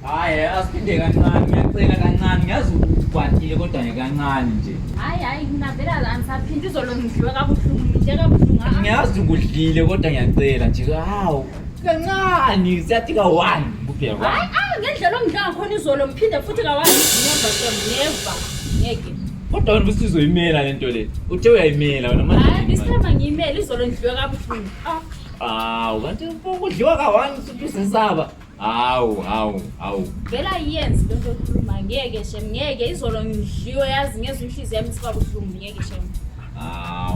Hhayi asiphinde kancane ngiyacela kancane ngiyazi ukwatile kodwa ngekancane nje. Hayi mina vele angisaphindi izolo ngidliwe kabuhlungu ngidle kabuhlungu. Ngiyazi ukudlile kodwa ngiyacela nje hawu kancane siyathi ka-1 kuphela. Hayi ngendlela ongidla ngakhona izolo ngiphinde futhi ka-1 neva ngeke. Kodwa wena usizoyimela le nto le uthe uyayimela wena manje. Hayi ngisithemba ngiyimele izolo ngidliwe kabuhlungu. Hawu kanti ukudliwa ka-1 usesaba. Hawu. Vele ayiyenzi le nto okhuluma ngeke shem ngeke izolo ngidliwe yazi ngezwe inhliziyo yami isiba buhlungu ngeke shem.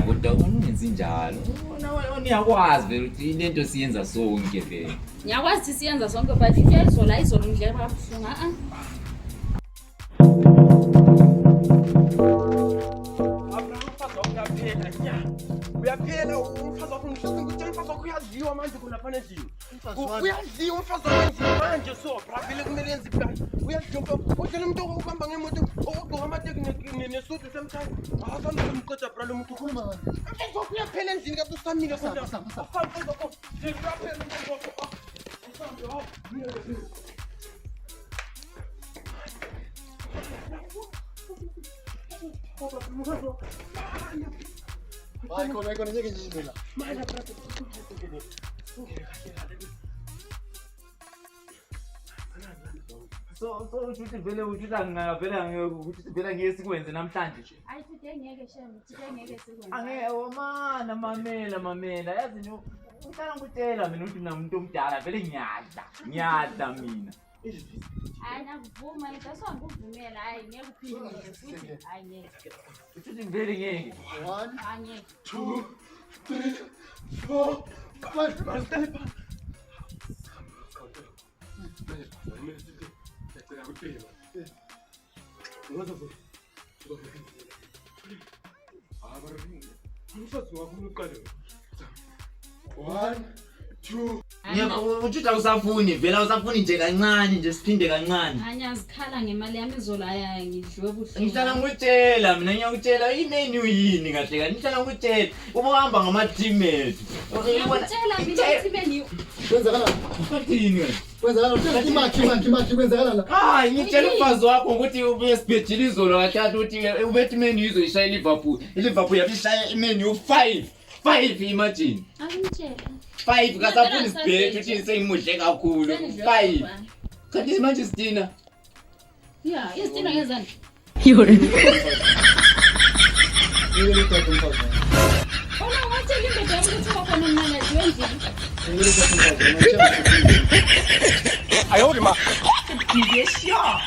Kodwa ungenzi njalo. Uyakwazi vele ukuthi le nto siyenza sonke vele. Ngiyakwazi ukuthi siyenza sonke but into izolo ngidle kabuhlungu Uyaphela umfazi wakho ngishisa ukuthi umfazi wakho uyadliwa manje khona phana endlini. Uyadliwa umfazi wakho manje so bra vele kumele yenze plan. Uyadliwa udlela umuntu ohamba ngemoto ogqoka amateki nesudu semthani. Akana umqeda bra lo muntu ukhuluma ngani? Umfazi wakho uyaphela endlini kanti usamile kodwa. Umfazi wakho uyaphela umfazi wakho. Vai con niente che ci sta. Ma la prata So ukuthi vele ukuthi vele ngeke sikwenze namhlanje nje. Hayi today ngeke shem today ngeke sikwenze. Angeke mana mamela yazi uhlala ngikutshela mina ukuthi mina umuntu omdala vele ngiyadla mina. Hayi nakuvuma that's why ngikuvumela hayi ngeke uphinde futhi hayi ngeke. Uthi vele ngeke. 1 Ngeke. 2 3 4 5 1 2 Uthi awusafuni vele awusafuni nje kancane nje siphinde kancane. Angiyazikhala ngemali yami izolo hayi ngidliwe buhlungu. Ngihlala ngikutshela mina ngiyakutshela imenu yini kahle kahle ngihlala ngikutshela ubuhamba ngama-teammate. Ngiyakutshela mina teammate kwenzakala Uthini wena? kwenzakala imakhi kwenzakala la Hayi ngitshela umfazi wakho ukuthi ubesibhedile izolo kahle ukuthi ubethi imenu izoyishaya iLiverpool yabishaya imenu 5 imagine. Angitshela. 5 kasafuni sibhedle uthi sengimudle kakhulu 5. Kanti manje sidina. Yeah, isithina ngezani? ngeke lithathe umfazi Ona wathi indoda yami ukuthi khona umnanazi wendlini. ngeke lithathe umfazi I hold him up. Yes, sure.